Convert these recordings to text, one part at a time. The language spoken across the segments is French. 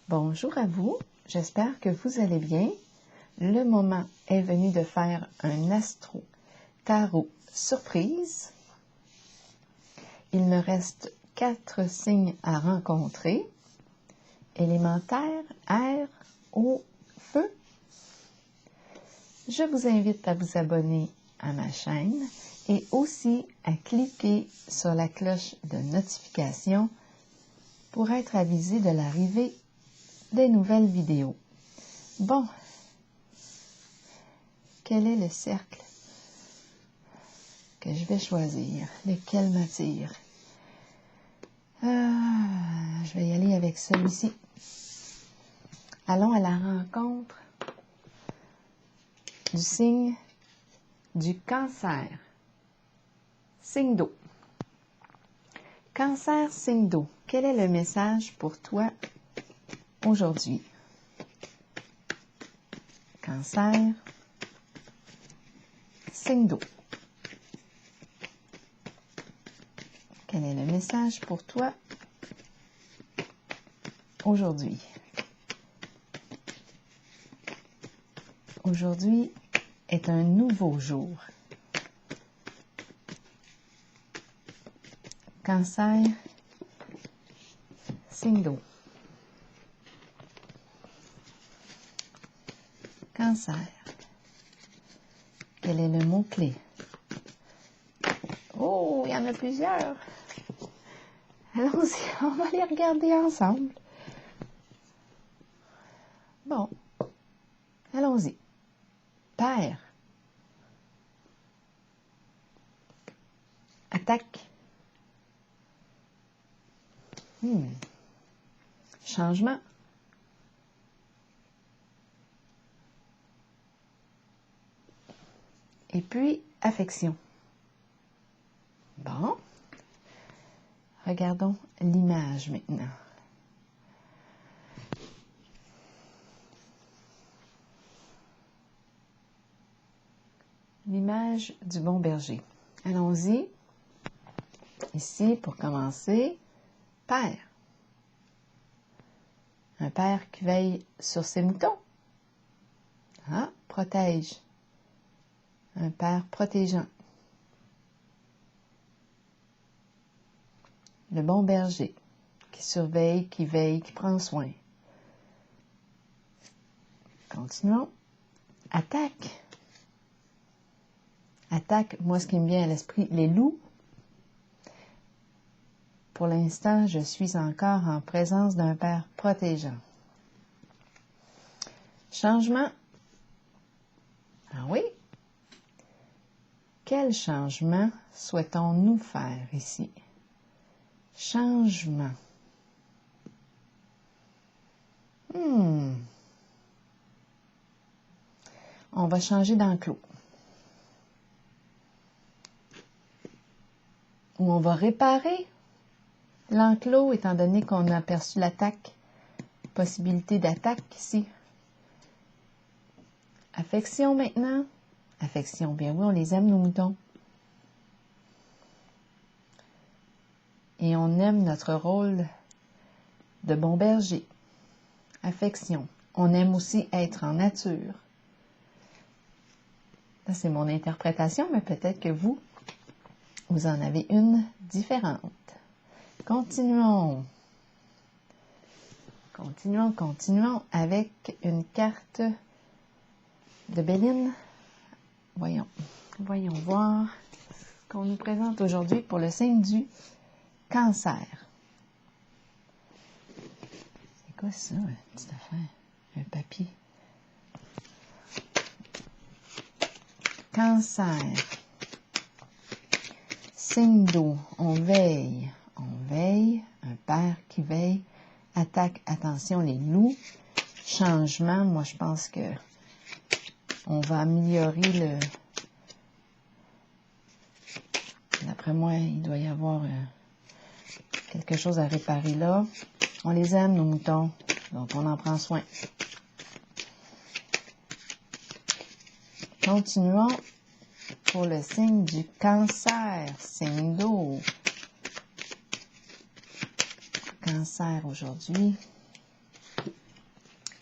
Bonjour à vous, j'espère que vous allez bien. Le moment est venu de faire un astro tarot surprise. Il me reste 4 signes à rencontrer. Élémentaire, air, eau, feu. Je vous invite à vous abonner à ma chaîne et aussi à cliquer sur la cloche de notification pour être avisé de l'arrivée des nouvelles vidéos. Bon, quel est le cercle que je vais choisir? Lequel m'attire? Je vais y aller avec celui-ci. Allons à la rencontre du signe du Cancer. Signe d'eau. Cancer, signe d'eau. Quel est le message pour toi aujourd'hui? Cancer, signe d'eau. Quel est le message pour toi aujourd'hui? Aujourd'hui est un nouveau jour. Cancer, signe d'eau. Cancer. Quel est le mot-clé? Oh, il y en a plusieurs. Allons-y, on va les regarder ensemble. Bon, allons-y. Père. Attaque. Changement. Et puis, affection. Bon. Regardons l'image maintenant. L'image du bon berger. Allons-y. Ici, pour commencer, père. Un père qui veille sur ses moutons. Ah, protège. Un père protégeant. Le bon berger qui surveille, qui veille, qui prend soin. Continuons. Attaque. Attaque, moi ce qui me vient à l'esprit, les loups. Pour l'instant, je suis encore en présence d'un père protégeant. Changement. Ah oui? Quel changement souhaitons-nous faire ici? Changement. On va changer d'enclos. Ou on va réparer l'enclos, étant donné qu'on a aperçu l'attaque. Possibilité d'attaque ici. Affection maintenant. Affection, bien oui, on les aime, nos moutons. Et on aime notre rôle de bon berger. Affection. On aime aussi être en nature. Ça, c'est mon interprétation, mais peut-être que vous en avez une différente. Continuons. Continuons avec une carte de Béline. Voyons voir ce qu'on nous présente aujourd'hui pour le signe du Cancer. C'est quoi ça, petite affaire? Un papier. Cancer. Signe d'eau. On veille. Un père qui veille. Attaque, attention, les loups. Changement, moi je pense que on va améliorer D'après moi, il doit y avoir quelque chose à réparer là. On les aime, nos moutons, donc on en prend soin. Continuons pour le signe du Cancer, signe d'eau. Cancer aujourd'hui.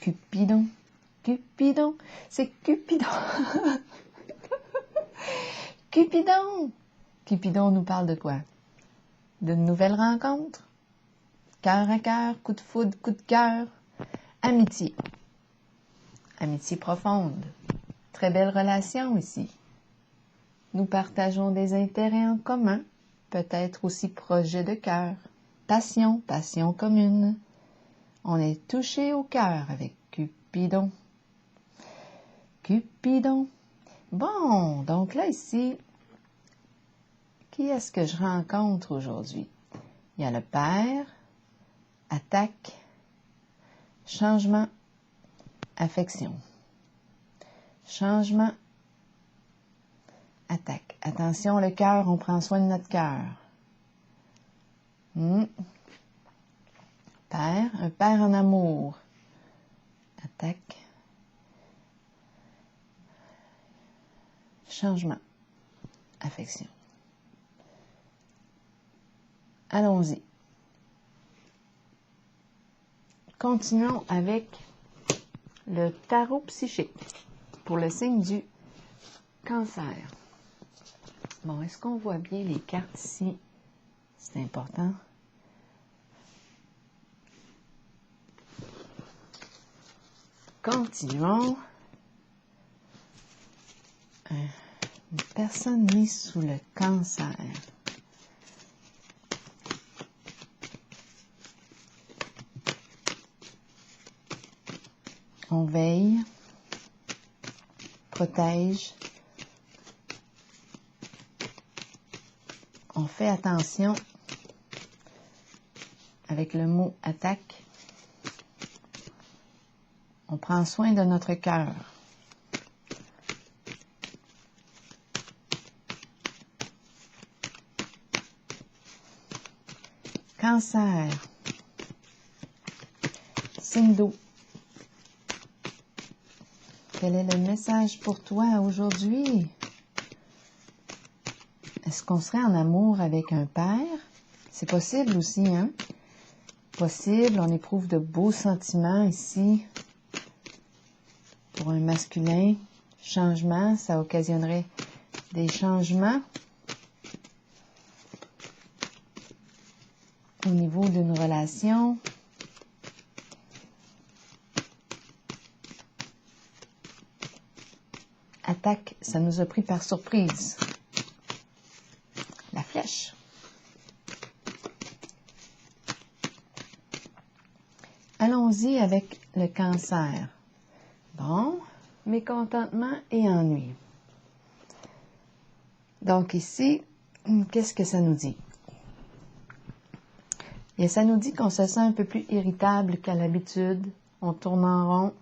Cupidon, Cupidon, c'est Cupidon. Cupidon. Cupidon nous parle de quoi? D'une nouvelle rencontre? Cœur à cœur, coup de foudre, coup de cœur. Amitié. Amitié profonde. Très belle relation ici. Nous partageons des intérêts en commun, peut-être aussi projet de cœur. Passion, passion commune. On est touché au cœur avec Cupidon. Cupidon. Bon, donc là ici, qui est-ce que je rencontre aujourd'hui? Il y a le père, attaque, changement, affection. Changement, attaque. Attention, le cœur, on prend soin de notre cœur. Père, un père en amour. Attaque. Changement, affection. Allons-y. Continuons avec le tarot psychique pour le signe du Cancer. Bon, est-ce qu'on voit bien les cartes ici? C'est important. Continuons. Une personne mise sous le cancer. On veille, protège, on fait attention avec le mot attaque. On prend soin de notre cœur. Cancer, signe d'eau. Quel est le message pour toi aujourd'hui? Est-ce qu'on serait en amour avec un père? C'est possible aussi, hein? Possible, on éprouve de beaux sentiments ici. Pour un masculin, changement, ça occasionnerait des changements au niveau d'une relation. Attaque, ça nous a pris par surprise. La flèche. Allons-y avec le cancer. Bon, mécontentement et ennui. Donc ici, qu'est-ce que ça nous dit? Et ça nous dit qu'on se sent un peu plus irritable qu'à l'habitude. On tourne en rond.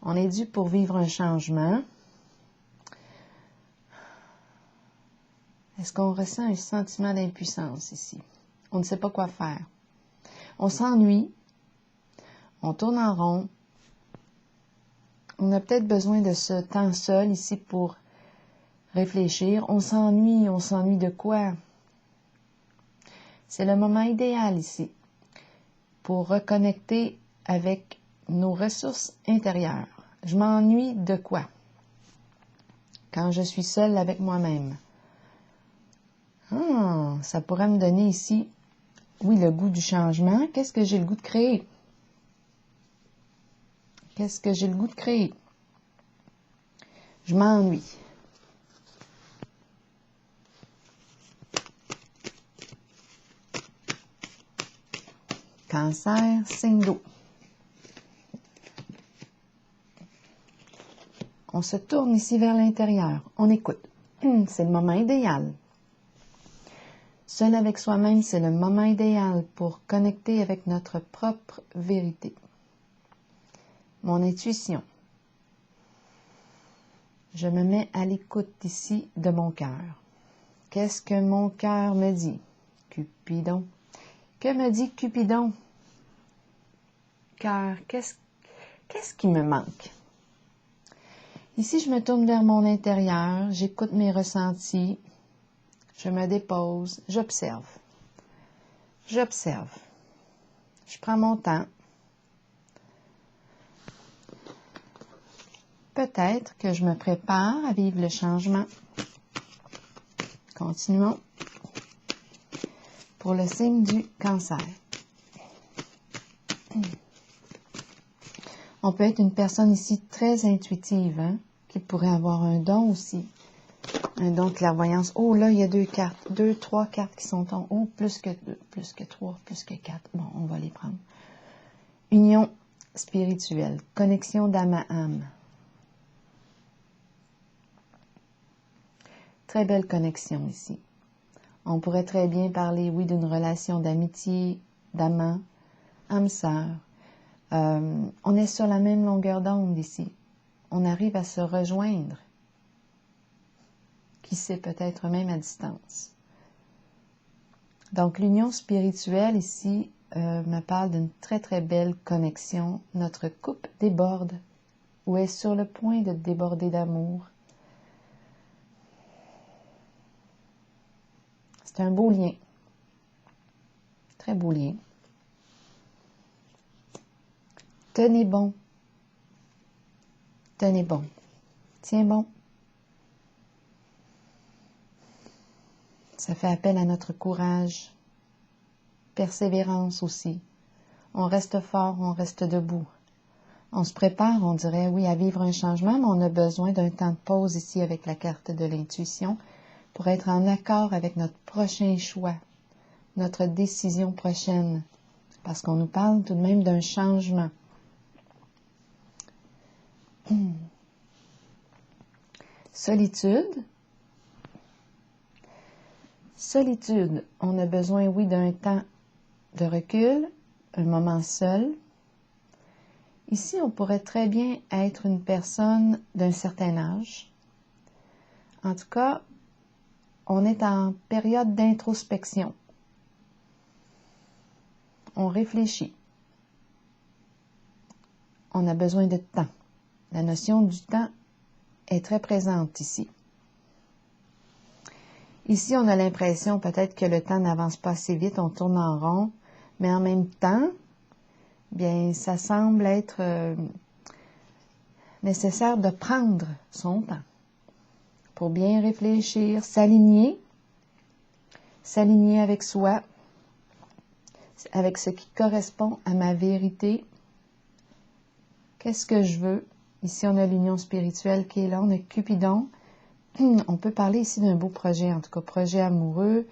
On est dû pour vivre un changement. Est-ce qu'on ressent un sentiment d'impuissance ici? On ne sait pas quoi faire. On s'ennuie. On tourne en rond. On a peut-être besoin de ce temps seul ici pour réfléchir. On s'ennuie de quoi? C'est le moment idéal ici pour reconnecter avec nos ressources intérieures. Je m'ennuie de quoi? Quand je suis seule avec moi-même. Ça pourrait me donner ici, oui, le goût du changement. Qu'est-ce que j'ai le goût de créer? Qu'est-ce que j'ai le goût de créer? Je m'ennuie. Cancer, signe d'eau. On se tourne ici vers l'intérieur. On écoute. C'est le moment idéal. Seul avec soi-même, c'est le moment idéal pour connecter avec notre propre vérité. Mon intuition. Je me mets à l'écoute ici de mon cœur. Qu'est-ce que mon cœur me dit? Cupidon. Que me dit Cupidon? Cœur, qu'est-ce qui me manque? Ici, je me tourne vers mon intérieur, j'écoute mes ressentis, je me dépose, j'observe. J'observe. Je prends mon temps. peut-être que je me prépare à vivre le changement. Continuons. Pour le signe du Cancer. On peut être une personne ici très intuitive, hein, qui pourrait avoir un don aussi. Un don de clairvoyance. Oh, là, il y a 2 cartes. 2, 3 cartes qui sont en haut. Plus que 2, plus que 3, plus que 4. Bon, on va les prendre. Union spirituelle. Connexion d'âme à âme. Très belle connexion ici. On pourrait très bien parler, oui, d'une relation d'amitié, d'amant, âme-sœur. On est sur la même longueur d'onde ici. On arrive à se rejoindre. Qui sait, peut-être même à distance. Donc, l'union spirituelle ici me parle d'une très, très belle connexion. Notre coupe déborde ou est sur le point de déborder d'amour. C'est un beau lien. Très beau lien. Tenez bon. Tenez bon. Tiens bon. Ça fait appel à notre courage. Persévérance aussi. On reste fort, on reste debout. On se prépare, on dirait, oui, à vivre un changement, mais on a besoin d'un temps de pause ici avec la carte de l'intuition pour être en accord avec notre prochain choix, notre décision prochaine, parce qu'on nous parle tout de même d'un changement. Solitude. Solitude, on a besoin, oui, d'un temps de recul, un moment seul. Ici, on pourrait très bien être une personne d'un certain âge. En tout cas, on est en période d'introspection. On réfléchit. On a besoin de temps. La notion du temps est très présente ici. Ici, on a l'impression peut-être que le temps n'avance pas assez vite, on tourne en rond, mais en même temps, bien, ça semble être nécessaire de prendre son temps pour bien réfléchir, s'aligner avec soi, avec ce qui correspond à ma vérité. Qu'est-ce que je veux? Ici, on a l'union spirituelle qui est là, on a Cupidon. On peut parler ici d'un beau projet, en tout cas, projet amoureux,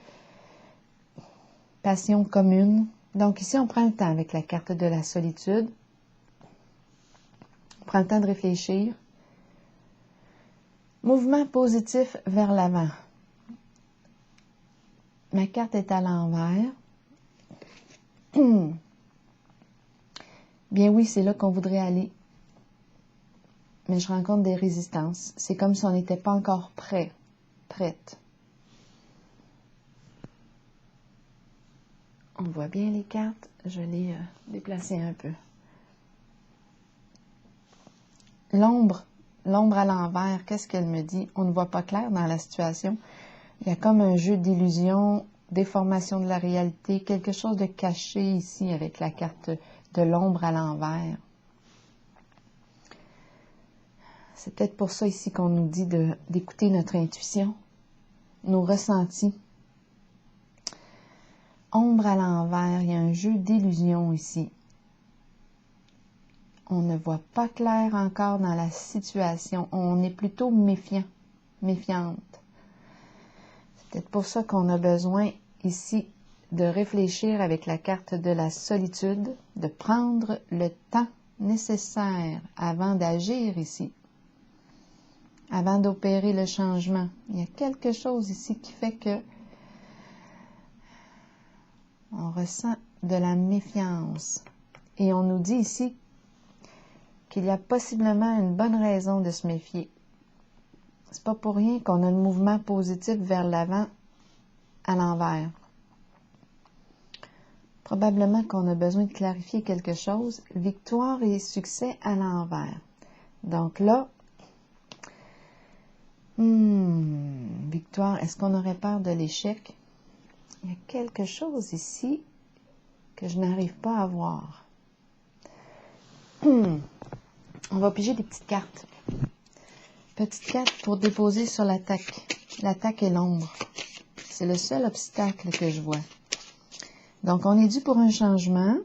passion commune. Donc ici, on prend le temps avec la carte de la solitude. On prend le temps de réfléchir. Mouvement positif vers l'avant. Ma carte est à l'envers. Bien oui, c'est là qu'on voudrait aller. Mais je rencontre des résistances. C'est comme si on n'était pas encore prête. On voit bien les cartes. Je les déplacer un peu. L'ombre à l'envers, qu'est-ce qu'elle me dit? On ne voit pas clair dans la situation. Il y a comme un jeu d'illusion, déformation de la réalité, quelque chose de caché ici avec la carte de l'ombre à l'envers. C'est peut-être pour ça ici qu'on nous dit d'écouter notre intuition, nos ressentis. Ombre à l'envers, il y a un jeu d'illusion ici. On ne voit pas clair encore dans la situation. On est plutôt méfiante. C'est peut-être pour ça qu'on a besoin ici de réfléchir avec la carte de la solitude, de prendre le temps nécessaire avant d'agir ici. Avant d'opérer le changement. Il y a quelque chose ici qui fait que on ressent de la méfiance. Et on nous dit ici qu'il y a possiblement une bonne raison de se méfier. C'est pas pour rien qu'on a le mouvement positif vers l'avant à l'envers. Probablement qu'on a besoin de clarifier quelque chose. Victoire et succès à l'envers. Donc là, victoire, est-ce qu'on aurait peur de l'échec? Il y a quelque chose ici que je n'arrive pas à voir. On va piger des petites cartes. Petite carte pour déposer sur l'attaque. L'attaque et l'ombre. C'est le seul obstacle que je vois. Donc, on est dû pour un changement.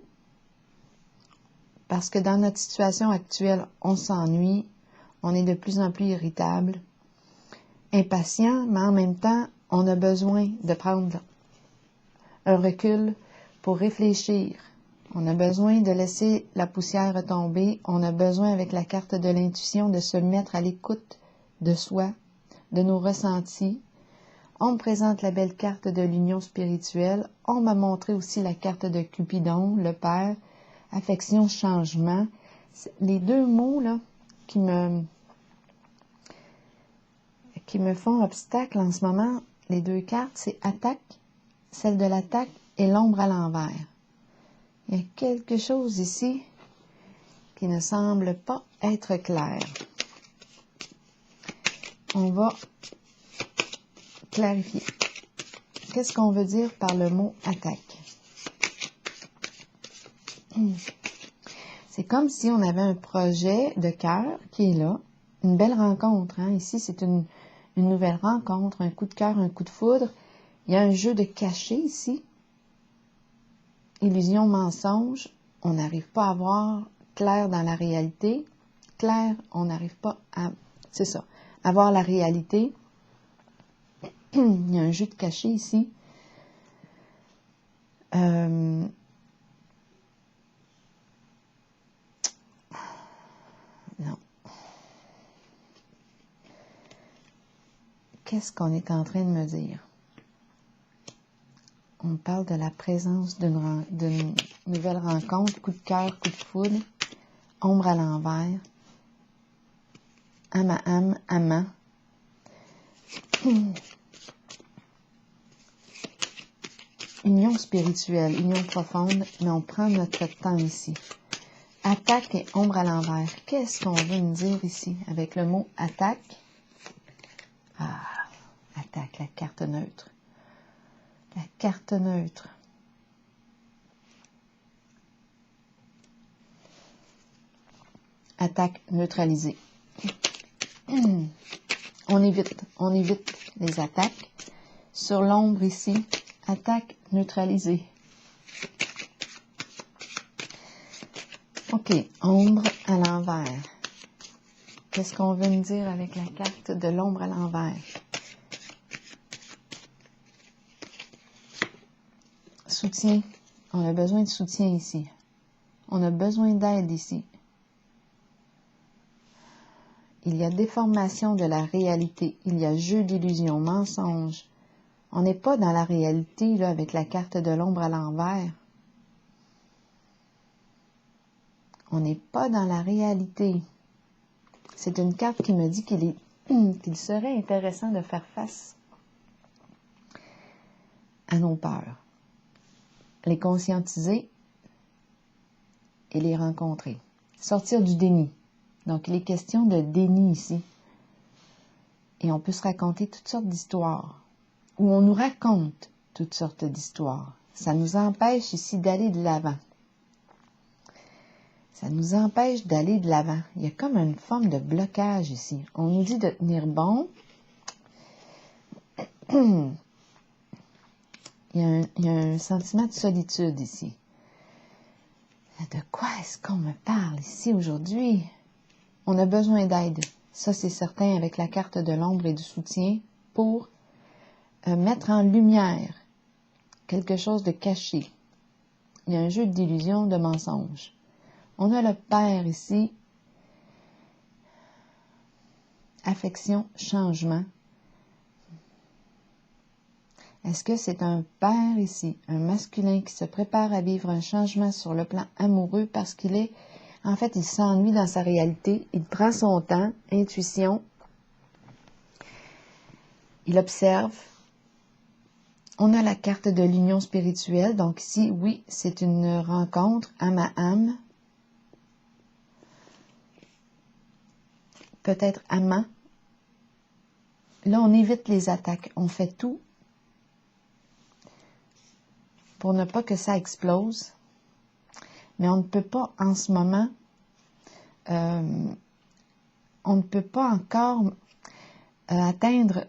Parce que dans notre situation actuelle, on s'ennuie. On est de plus en plus irritable. Impatient, mais en même temps, on a besoin de prendre un recul pour réfléchir. On a besoin de laisser la poussière retomber. On a besoin, avec la carte de l'intuition, de se mettre à l'écoute de soi, de nos ressentis. On me présente la belle carte de l'union spirituelle. On m'a montré aussi la carte de Cupidon, le Père, affection, changement. Les deux mots là qui me font obstacle en ce moment, les deux cartes, c'est attaque, celle de l'attaque et l'ombre à l'envers. Il y a quelque chose ici qui ne semble pas être clair. On va clarifier. Qu'est-ce qu'on veut dire par le mot attaque? C'est comme si on avait un projet de cœur qui est là, une belle rencontre. Hein? Ici, c'est une nouvelle rencontre, un coup de cœur, un coup de foudre. Il y a un jeu de cachet ici. Illusion, mensonge. On n'arrive pas à voir clair dans la réalité. Clair, on n'arrive pas à... C'est ça. À voir la réalité. Il y a un jeu de cachet ici. Non. Qu'est-ce qu'on est en train de me dire? On parle de la présence d'une nouvelle rencontre, coup de cœur, coup de foudre, ombre à l'envers, âme à âme, amant. Union spirituelle, union profonde, mais on prend notre temps ici. Attaque et ombre à l'envers. Qu'est-ce qu'on veut me dire ici avec le mot attaque? Ah, attaque, la carte neutre. La carte neutre. Attaque neutralisée. On évite les attaques. Sur l'ombre ici, attaque neutralisée. OK, ombre à l'envers. Qu'est-ce qu'on veut me dire avec la carte de l'ombre à l'envers? Soutien. On a besoin de soutien ici. On a besoin d'aide ici. Il y a déformation de la réalité. Il y a jeu d'illusion, mensonge. On n'est pas dans la réalité là, avec la carte de l'ombre à l'envers. On n'est pas dans la réalité. C'est une carte qui me dit qu'il serait intéressant de faire face à nos peurs, les conscientiser et les rencontrer. Sortir du déni. Donc, il est question de déni ici. Et on peut se raconter toutes sortes d'histoires, ou on nous raconte toutes sortes d'histoires. Ça nous empêche ici d'aller de l'avant. Ça nous empêche d'aller de l'avant. Il y a comme une forme de blocage ici. On nous dit de tenir bon. Il y a un sentiment de solitude ici. De quoi est-ce qu'on me parle ici aujourd'hui? On a besoin d'aide. Ça, c'est certain, avec la carte de l'ombre et du soutien, pour mettre en lumière quelque chose de caché. Il y a un jeu d'illusion, de mensonge. On a le Père ici. Affection, changement. Est-ce que c'est un père ici, un masculin qui se prépare à vivre un changement sur le plan amoureux parce qu'il est, en fait, il s'ennuie dans sa réalité, il prend son temps, intuition, il observe. On a la carte de l'union spirituelle, donc ici, oui, c'est une rencontre âme à âme, peut-être amant. Là, on évite les attaques, on fait tout pour ne pas que ça explose. Mais on ne peut pas en ce moment, on on ne peut pas encore atteindre,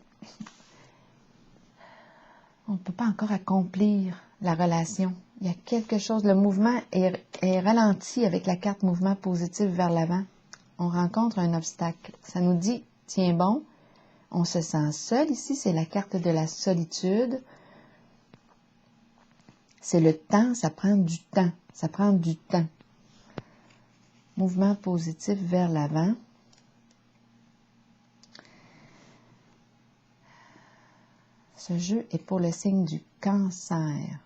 on ne peut pas encore accomplir la relation. Il y a quelque chose, le mouvement est ralenti avec la carte mouvement positif vers l'avant. On rencontre un obstacle. Ça nous dit, tiens bon, on se sent seul. Ici, c'est la carte de la solitude. C'est le temps, ça prend du temps. Ça prend du temps. Mouvement positif vers l'avant. Ce jeu est pour le signe du Cancer.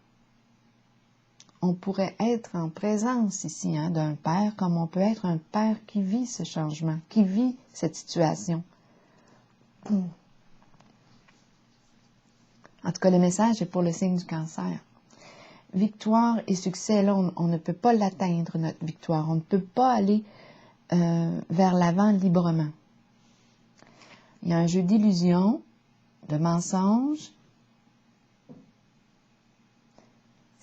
On pourrait être en présence ici d'un père, comme on peut être un père qui vit ce changement, qui vit cette situation. En tout cas, le message est pour le signe du Cancer. Victoire et succès, là, on ne peut pas l'atteindre, notre victoire. On ne peut pas aller vers l'avant librement. Il y a un jeu d'illusions, de mensonges.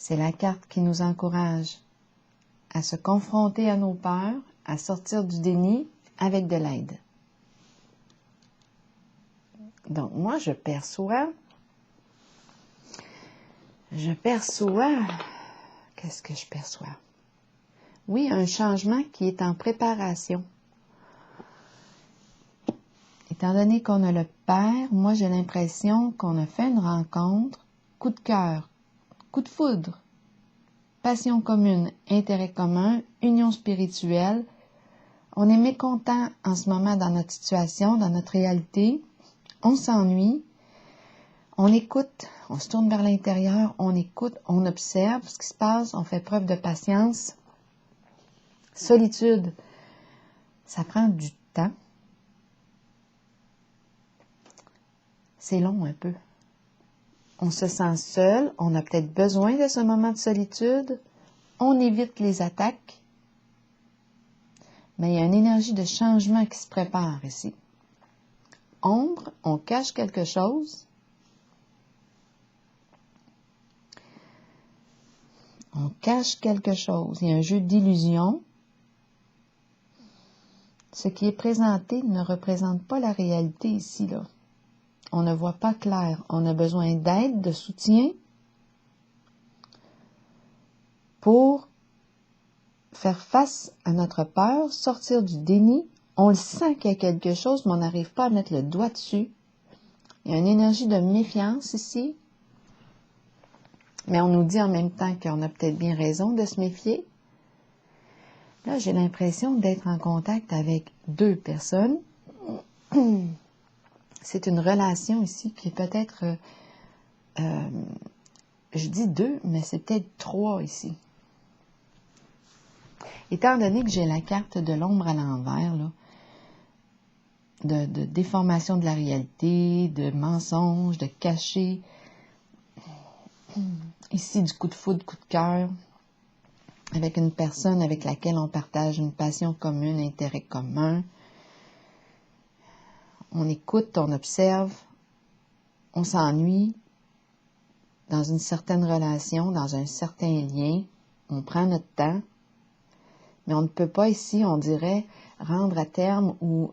C'est la carte qui nous encourage à se confronter à nos peurs, à sortir du déni avec de l'aide. Donc, moi, je perçois, qu'est-ce que je perçois? Oui, un changement qui est en préparation. Étant donné qu'on a le père, moi, j'ai l'impression qu'on a fait une rencontre, coup de cœur, coup de foudre, passion commune, intérêt commun, union spirituelle. On est mécontent en ce moment dans notre situation, dans notre réalité. On s'ennuie. On écoute, on se tourne vers l'intérieur, on écoute, on observe ce qui se passe, on fait preuve de patience. Solitude, ça prend du temps. C'est long un peu. On se sent seul, on a peut-être besoin de ce moment de solitude, on évite les attaques, mais il y a une énergie de changement qui se prépare ici. Ombre, on cache quelque chose. On cache quelque chose. Il y a un jeu d'illusion. Ce qui est présenté ne représente pas la réalité ici, là. On ne voit pas clair. On a besoin d'aide, de soutien pour faire face à notre peur, sortir du déni. On le sent qu'il y a quelque chose, mais on n'arrive pas à mettre le doigt dessus. Il y a une énergie de méfiance ici. Mais on nous dit en même temps qu'on a peut-être bien raison de se méfier. Là, j'ai l'impression d'être en contact avec deux personnes. C'est une relation ici qui est peut-être, je dis deux, mais c'est peut-être trois ici. Étant donné que j'ai la carte de l'ombre à l'envers, là, de déformation de la réalité, de mensonge, de caché, ici du coup de foudre, coup de cœur, avec une personne avec laquelle on partage une passion commune, intérêt commun. On écoute, on observe, on s'ennuie dans une certaine relation, dans un certain lien. On prend notre temps, mais on ne peut pas ici, on dirait, rendre à terme ou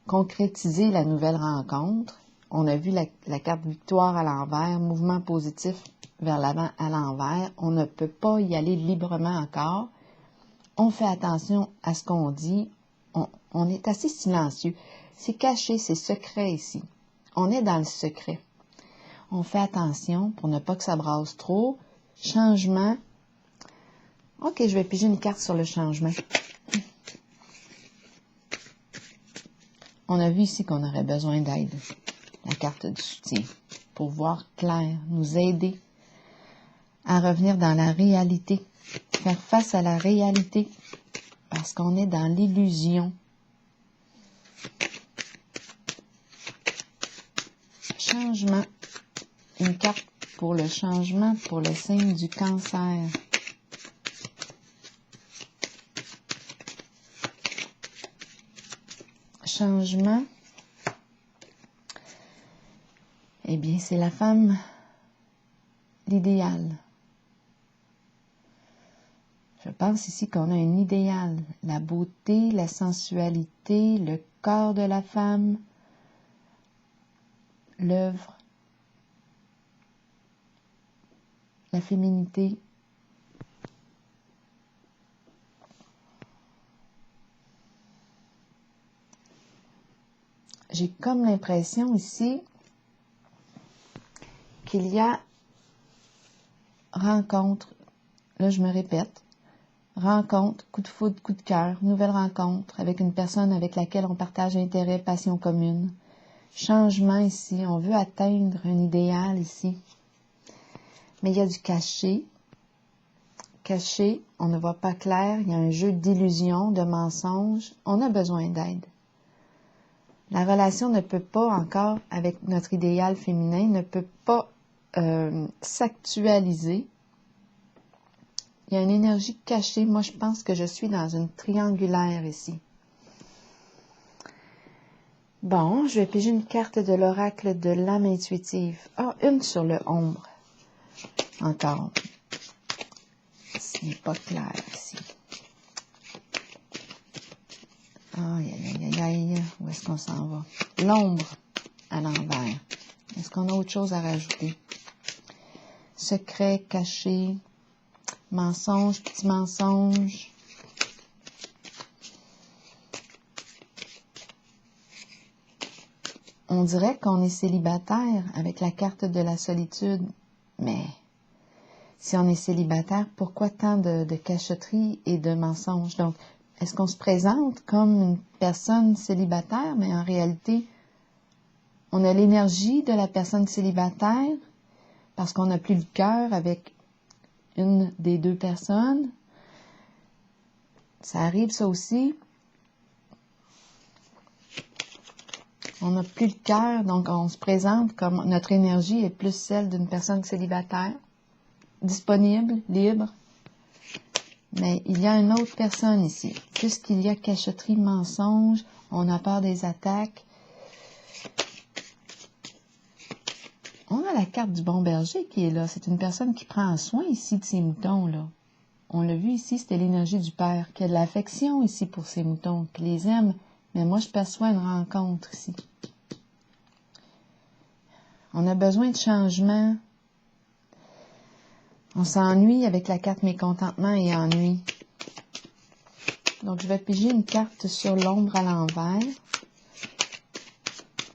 concrétiser la nouvelle rencontre. On a vu la carte victoire à l'envers, mouvement positif vers l'avant à l'envers. On ne peut pas y aller librement encore. On fait attention à ce qu'on dit. On est assez silencieux. C'est caché, c'est secret ici. On est dans le secret. On fait attention pour ne pas que ça brasse trop. Changement. OK, je vais piger une carte sur le changement. On a vu ici qu'on aurait besoin d'aide. La carte du soutien. Pour voir clair, nous aider à revenir dans la réalité. Faire face à la réalité. Parce qu'on est dans l'illusion. Changement. Une carte pour le changement, pour le signe du Cancer. Changement. Eh bien, c'est la femme, l'idéal. Je pense ici qu'on a un idéal. La beauté, la sensualité, le corps de la femme, l'œuvre, la féminité. J'ai comme l'impression ici qu'il y a rencontre, là je me répète, rencontre, coup de foudre, coup de cœur, nouvelle rencontre avec une personne avec laquelle on partage intérêt, passion commune. Changement ici, on veut atteindre un idéal ici. Mais il y a du caché. Caché, on ne voit pas clair, il y a un jeu d'illusions, de mensonges, on a besoin d'aide. La relation ne peut pas encore, avec notre idéal féminin, ne peut pas s'actualiser. Il y a une énergie cachée. Moi, je pense que je suis dans une triangulaire ici. Bon, je vais piger une carte de l'oracle de l'âme intuitive. Ah, une sur le ombre. Encore. Ce n'est pas clair ici. Aïe, aïe, aïe, aïe. Où est-ce qu'on s'en va? L'ombre à l'envers. Est-ce qu'on a autre chose à rajouter? Secret, caché, mensonge, petit mensonge. On dirait qu'on est célibataire avec la carte de la solitude. Mais si on est célibataire, pourquoi tant de cachotterie et de mensonges? Donc, est-ce qu'on se présente comme une personne célibataire, mais en réalité, on a l'énergie de la personne célibataire parce qu'on n'a plus le cœur avec une des deux personnes? Ça arrive, ça aussi. On n'a plus le cœur, donc on se présente comme notre énergie est plus celle d'une personne célibataire, disponible, libre. Mais il y a une autre personne ici. Puisqu'il y a cachotterie, mensonge, on a peur des attaques. On a la carte du bon berger qui est là. C'est une personne qui prend soin ici de ses moutons, là. On l'a vu ici, c'était l'énergie du père, qui a de l'affection ici pour ses moutons, qui les aime. Mais moi, je perçois une rencontre ici. On a besoin de changement. On s'ennuie avec la carte mécontentement et ennui. Donc, je vais piger une carte sur l'ombre à l'envers.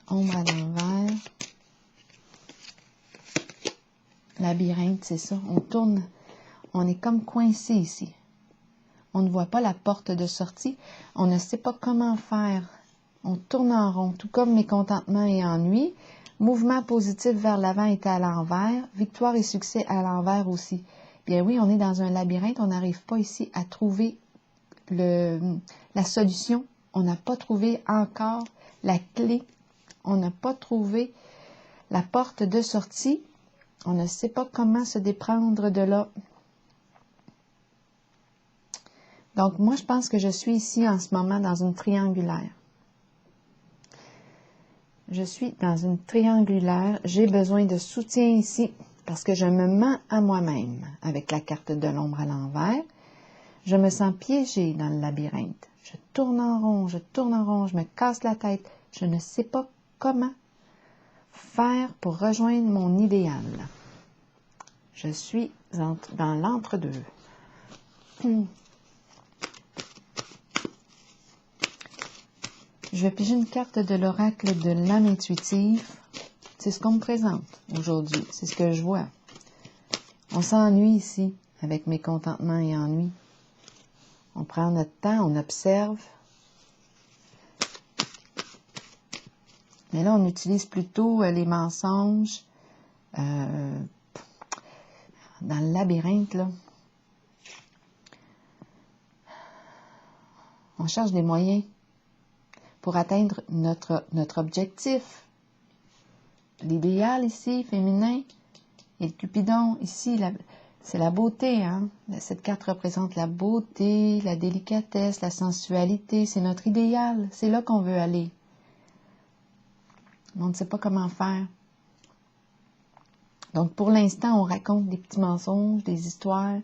Ombre à l'envers. Labyrinthe, c'est ça. On tourne. On est comme coincé ici. On ne voit pas la porte de sortie. On ne sait pas comment faire. On tourne en rond, tout comme mécontentement et ennui. Mouvement positif vers l'avant est à l'envers. Victoire et succès à l'envers aussi. Bien oui, on est dans un labyrinthe. On n'arrive pas ici à trouver la solution. On n'a pas trouvé encore la clé. On n'a pas trouvé la porte de sortie. On ne sait pas comment se déprendre de là. Donc, moi, je pense que je suis ici en ce moment dans une triangulaire. Je suis dans une triangulaire. J'ai besoin de soutien ici parce que je me mens à moi-même avec la carte de l'ombre à l'envers. Je me sens piégée dans le labyrinthe. Je tourne en rond, je me casse la tête. Je ne sais pas comment faire pour rejoindre mon idéal. Je suis dans l'entre-deux. Je vais piger une carte de l'oracle de l'âme intuitive. C'est ce qu'on me présente aujourd'hui. C'est ce que je vois. On s'ennuie ici avec mécontentement et ennui. On prend notre temps, on observe. Mais là, on utilise plutôt les mensonges dans le labyrinthe, là. On cherche des moyens pour atteindre notre objectif. L'idéal ici, féminin, et le Cupidon, ici, c'est la beauté. Hein? Cette carte représente la beauté, la délicatesse, la sensualité. C'est notre idéal. C'est là qu'on veut aller. Mais on ne sait pas comment faire. Donc, pour l'instant, on raconte des petits mensonges, des histoires.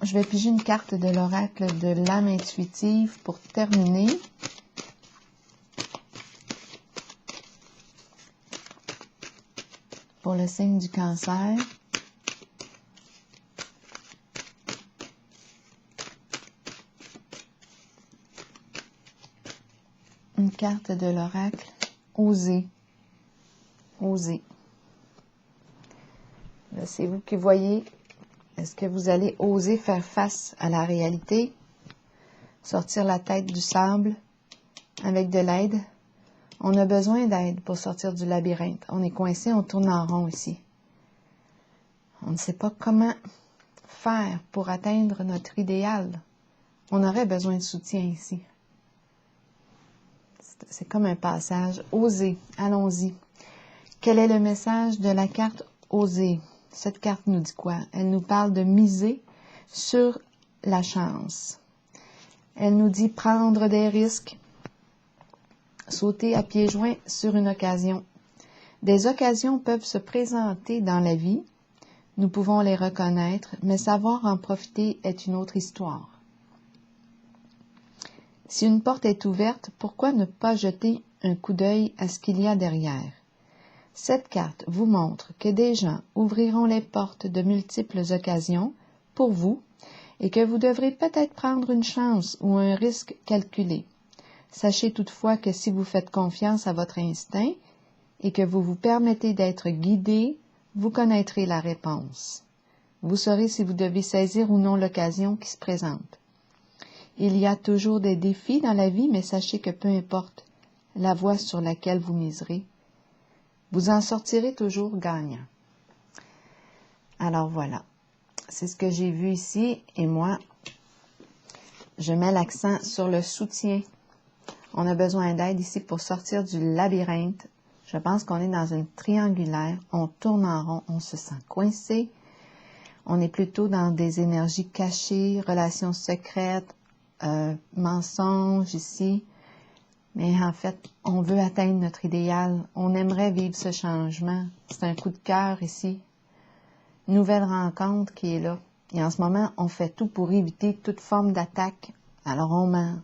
je vais piger une carte de l'oracle de l'âme intuitive pour terminer. Pour le signe du Cancer. Une carte de l'oracle. Osez. Osez. Là, c'est vous qui voyez. Est-ce que vous allez oser faire face à la réalité? Sortir la tête du sable avec de l'aide? On a besoin d'aide pour sortir du labyrinthe. On est coincé, on tourne en rond ici. On ne sait pas comment faire pour atteindre notre idéal. On aurait besoin de soutien ici. C'est comme un passage. Osez, allons-y. Quel est le message de la carte Osez? Cette carte nous dit quoi? Elle nous parle de miser sur la chance. Elle nous dit prendre des risques, sauter à pieds joints sur une occasion. Des occasions peuvent se présenter dans la vie. Nous pouvons les reconnaître, mais savoir en profiter est une autre histoire. Si une porte est ouverte, pourquoi ne pas jeter un coup d'œil à ce qu'il y a derrière? Cette carte vous montre que des gens ouvriront les portes de multiples occasions pour vous et que vous devrez peut-être prendre une chance ou un risque calculé. Sachez toutefois que si vous faites confiance à votre instinct et que vous vous permettez d'être guidé, vous connaîtrez la réponse. Vous saurez si vous devez saisir ou non l'occasion qui se présente. Il y a toujours des défis dans la vie, mais sachez que peu importe la voie sur laquelle vous miserez, vous en sortirez toujours gagnant. Alors voilà, c'est ce que j'ai vu ici et moi, je mets l'accent sur le soutien. On a besoin d'aide ici pour sortir du labyrinthe. Je pense qu'on est dans une triangulaire, on tourne en rond, on se sent coincé. On est plutôt dans des énergies cachées, relations secrètes, mensonges ici. Mais en fait, on veut atteindre notre idéal. On aimerait vivre ce changement. C'est un coup de cœur ici. Nouvelle rencontre qui est là. Et en ce moment, on fait tout pour éviter toute forme d'attaque. Alors on ment.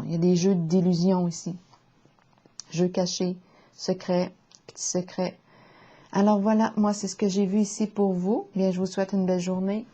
Il y a des jeux d'illusion ici. Jeux cachés, secrets, petits secrets. Alors voilà, moi c'est ce que j'ai vu ici pour vous. Bien, je vous souhaite une belle journée.